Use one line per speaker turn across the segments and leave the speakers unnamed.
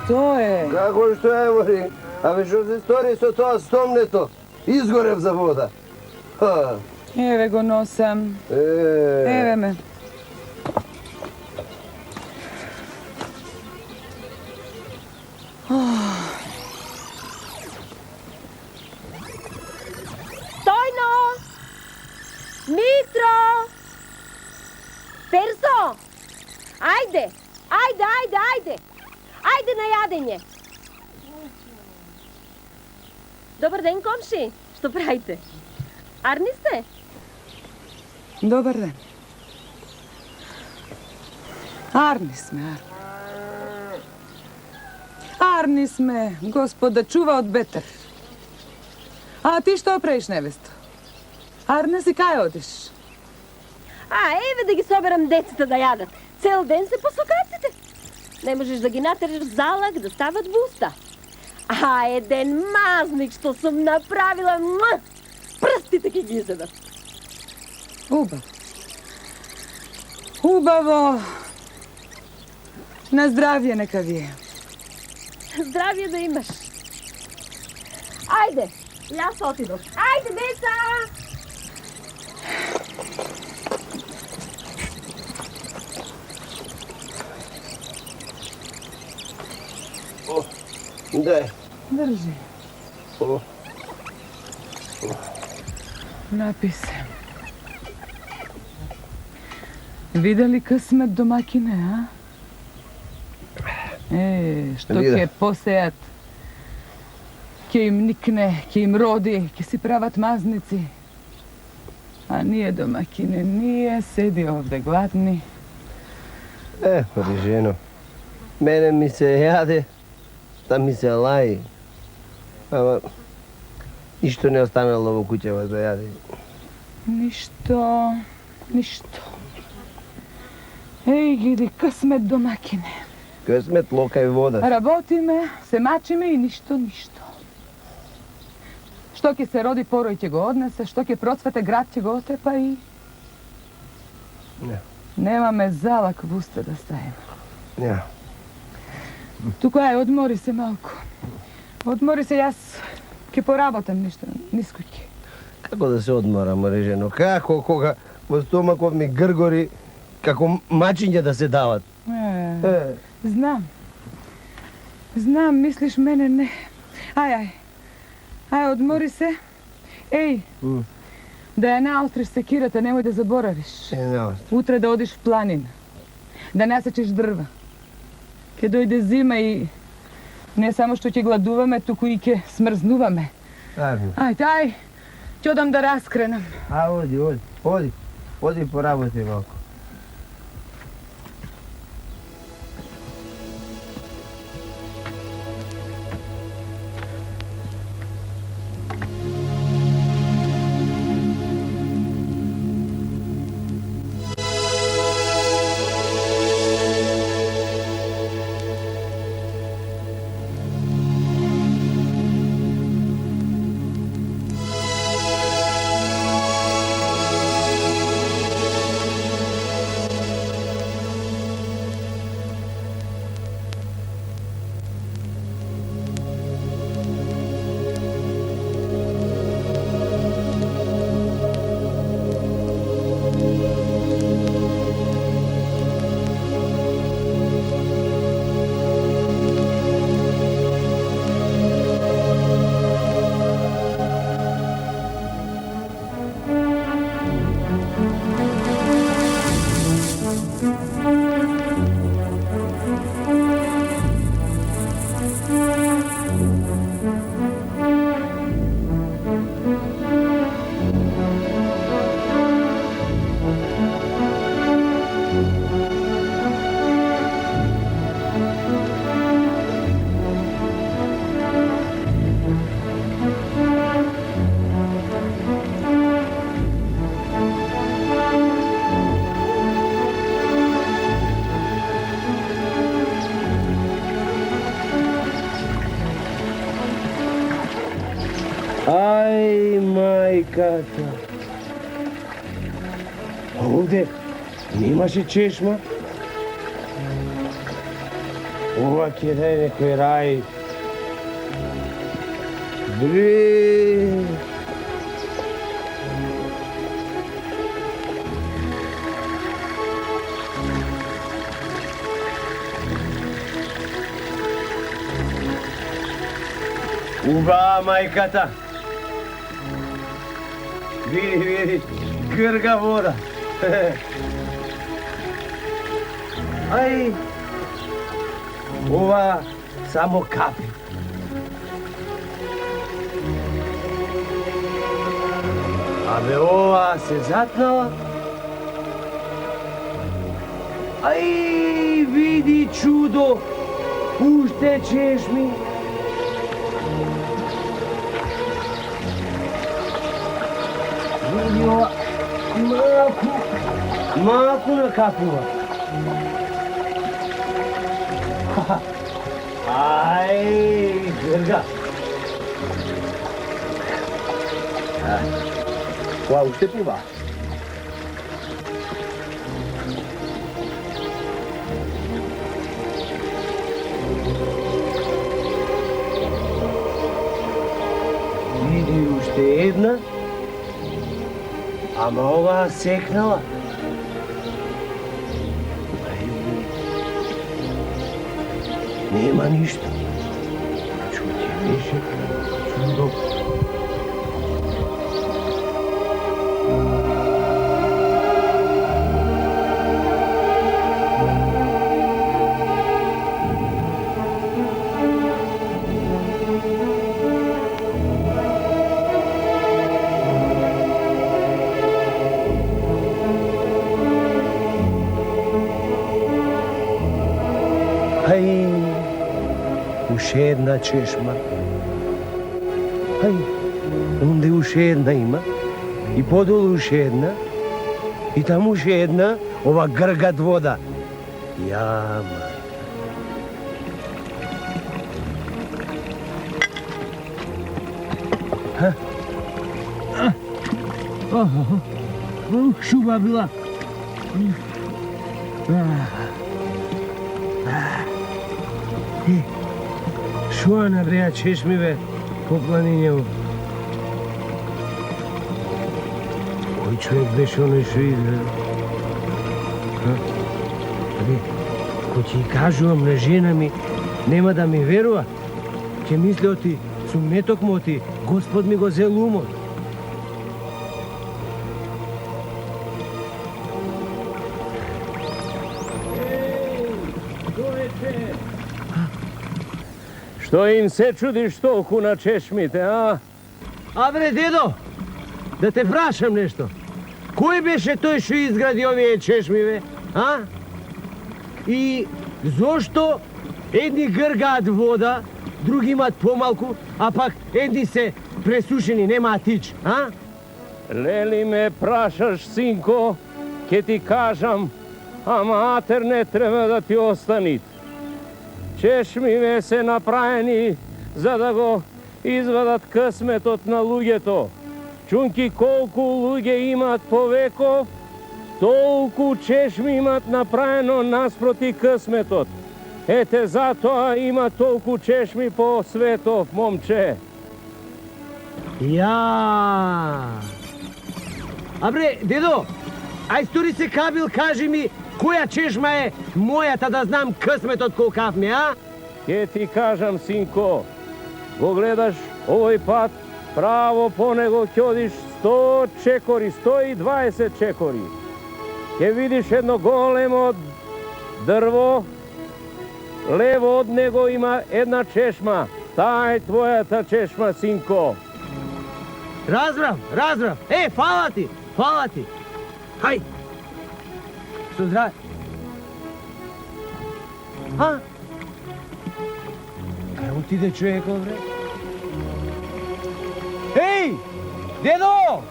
Što je?
Kako što je, mori? A već od istorije su to stomneto. Izgorev za voda. Ha.
Eve go nosam. Eve me.
Stojno! Mitro! Perso! Ajde! Ajde na jadenje! Dobar den, komši! Što pravite? Arni ste?
Dobar dan. Arni sme. Arni sme, gospoda, čuva od beter. A ti što praviš, nevesto? Arne si kaj odiš?
A, evo da gi soberam deceta da jadat. Cel den se posokacite. Ne možeš da gi natereš zalak da stavat busta. A jeden maznik što sam napravila, prstite ki gi izada.
Ubavo. Ubavo. Na zdravje neka je.
Zdravje da imaš. Ajde, ja se otidoh. Ajde, deca!
Daj.
Drži. Napij se. Videli kasmet domakine, a? Što ke posejat, ke im nikne, ke im rodi, ke si pravat maznici. A nije domakine, nije, sedi ovde gladni.
Mori ženo, mene mi se jade, da mi se laji. Ama, ništo ne ostanalo u kućeva da jade.
Ništo. Ej, gidi, kasmet domakine.
Късмет, лока и вода.
Работиме, се мачиме и ništo. Što ke se rodi, poroj će go odnese, što ke procvete, grad će go otepa i...
Ne.
Nema me zalak v usta da stavim.
Ja.
Тук odmori se malko. Odmori se, jas ke porabotam ništa, niskući.
Kako da se odmoram, mori ženo? Kako koga во стомаков ми гргори, како мачиња да се дават?
Znam, misliš mene ne. Aj, odmori se. Ej, da je naostriš sekirata, nemoj da zaboraviš. Utre da odiš v planin, da nasečeš drva. Ke dojde zima i ne samo što će gladuvame, tuku i ke smrznuvame. Aj, ću odam da raskrenam.
Odi po raboti malko. Aj, majkata. Ovde nimаше češma. Uvak je daj nekoj raj. Bre. Uva, majkata. Vidi, grga voda. Aj, ova samo kapi. Abe ova se zatnala. Aj, vidi čudo, uštečeš mi. Vidi ova maku nakapila. Aj, grga. Ova ušte piva. Vidi ušte jedna, ama ova seknala. Nema ništa. Čuti više, čudo. Aj, uše jedna češma. Aj, onde uše jedna ima. I podolu uše jedna. I tamo uše jedna, ova grgat voda. Jama. Šuba bila. Šuva nabreja češmive po planinjevu. Koji čovjek беше onaj što izgleda? Ko ti kažu na ženami, nema da mi verува. Će misliti su metok moti, gospod mi go zel umot.
Što im se čudiš toliko na češmite, a?
A bre, dedo, da te prašam nešto. Koji беше той što izgradi ovije češmive, a? I zašto jedni grgat voda, drugi imat pomalku, a pak jedni se presušeni, nema tič, a?
Leli me prašaš, sinko, ke ti kažam, a mater ne treba da ti ostanit. Češmive se napraveni, za da go izvadat късметот на луѓето. Чунки колку луѓе имат повеков, толку чешми имат направено наспроти късметот. Ете, затоа има толку чешми по светов, момче.
Ja. A bre, dedo, aj stори се кабил, кажи ми, која чешма е мојата да знам късметот колкав ми, а?
Ке ти кажам, синко, го гледаш овој пат, право по него ќе одиш 100 чекори, 120 чекори. Ке видиш едно големо дрво, лево од него има една чешма. Таа е твојата чешма, синко.
Разбрав. Е, фала ти. Хај. Со здраве. А? Кај отиде човекот, бре? Еј! Дедо!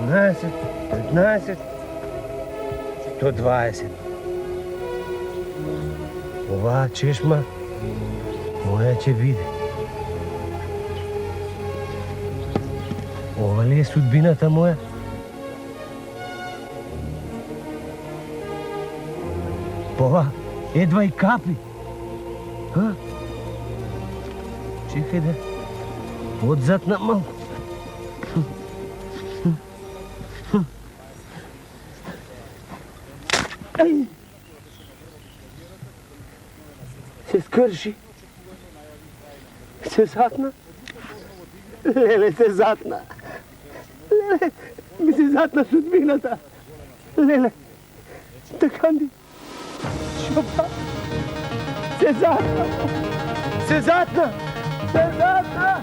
14, 15, 120. Оваа чешма моја ќе биде. Ова ли е судбината моја? Ова едва и капи. А? Чекај да одзад на малку. Ај! Се скрши. Се затна. Леле, се затна. Леле, ми се затна судбината. Леле, Таканди. Шопа. Се затна. Се затна. Се затна.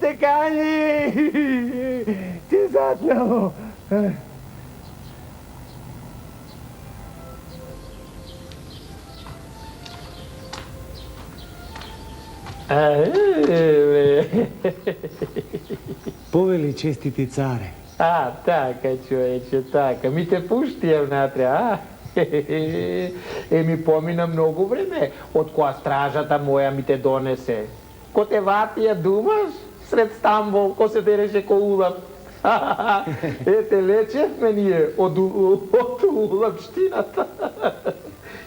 Таканди! Ти затнало! Повели честити царе.
А, така, човече, така. Ми те пушти внатре, а? Еми, помина много време, от која стражата моја ми те донесе. Ко те ватија думаш, сред Стамбол, ко се дереше ко улап. Ете, лечевме ние од улапштината.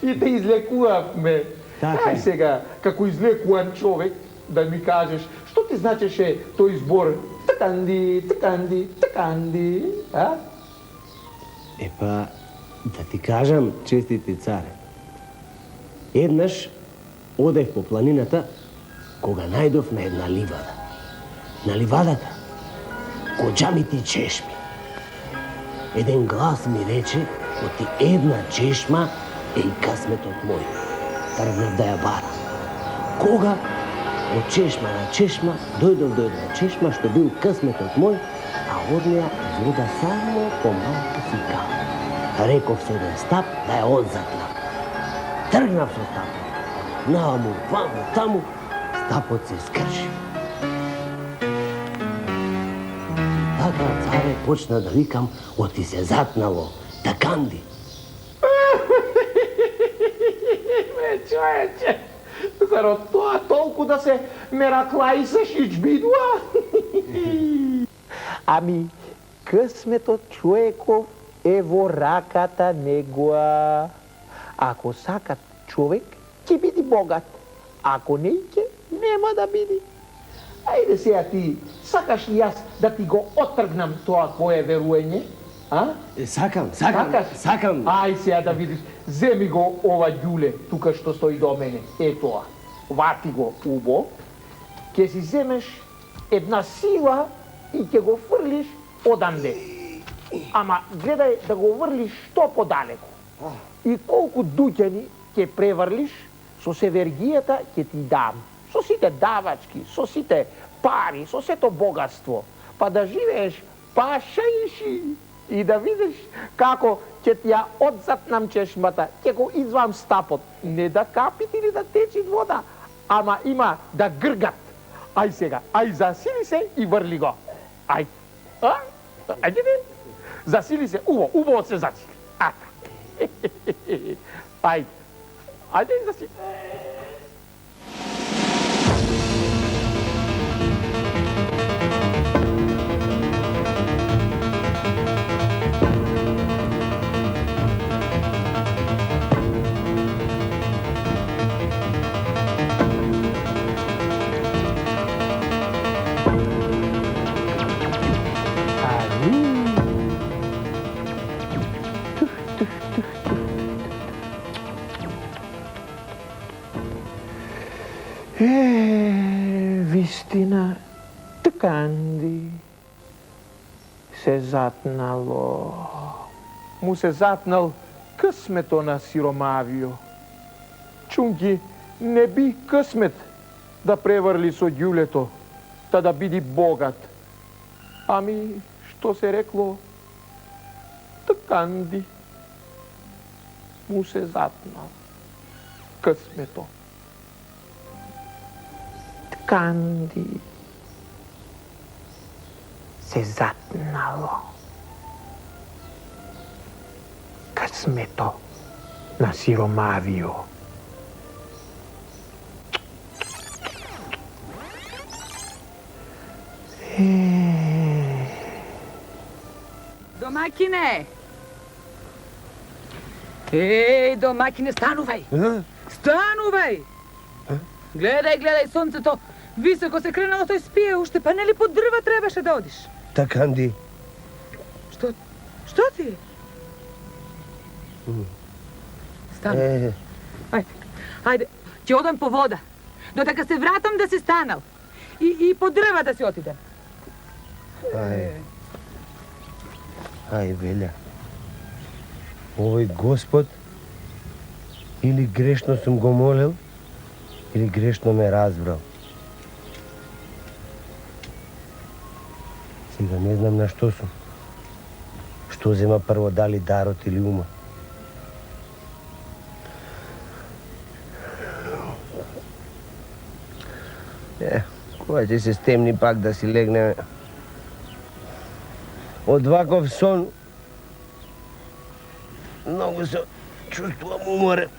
И те излекувавме. Ај сега, како излекуван човек, да ми кажеш, што ти значеше тој збор? Таканди, таканди, таканди, а?
Епа, да ти кажам, честити царе. Еднаш одев по планината, кога најдов на една ливада. На ливадата, гоџамити чешми. Еден глас ми рече, оти една чешма е и късметот мој. Тргнав да ја барам. Кога од чешма на чешма, дојдов до една чешма што бил късметот мој, а од неја изгледа само помалку сика. Реков се еден стап да ја одзатнав. Тргнав со стапот. Нааму, ваму, таму, стапот се скрши. Така, царе, почна да викам, оти се затнало, Таканди.
Човече, зарад тоа толку да се мераклаисаш ичбидуа? Ами, късметот човеков е во раката негова. Ако сакат човек, ќе биде богат. Ако не ќе, нема да биде. Ајде сега ти, сакаш ли јас да ти го отргнам тоа твое верување? А?
Сакам.
Ај сега да видиш, земи го ова ѓуле, тука што стои до мене. Е тоа, вати го убо, ќе си земеш една сила и ќе го фрлиш оданде. Ама гледај да го врлиш што подалеку. И колку дуќани ќе преврлиш, со севергијата ќе ти дам. Со сите давачки, со сите пари, со сето богатство. Па да живееш пашајши и да видиш како ќе ти ја одзатнам чешмата, ќе го извам стапот. Не да капи или да течи вода, ама има да гргат. Ај сега, ај засили се и врли го. Ај. А? Ајде. Засили се, убаво се засили. Ај. Ајде засили. Вистина, тканди се затнало. Му се затнал късмето на сиромавио. Чунки не би късмет да превърли со ѓулето, та да биди богат. Ами, што се рекло, тканди му се затнал късмето. Тканди се затнало късмето на сиромавио.
Домакине! Ей, домакине, станувај! Станувај! Гледај, сонцето високо се кренало, тој спие уште, па нели под дрва требаше да одиш?
Тканди.
Што ти? Стани. Ајде, ќе одам по вода. Додека се вратам да си станал. И по дрва да си отидем.
Ај, Велја. Овој Господ или грешно сум го молел, или грешно ме разбрал. Сега не знам на што сум. Што зема прво, дали дарот или ума. Кога ќе се стемни пак да си легнеме. Од ваков сон многу се чувствувам уморен.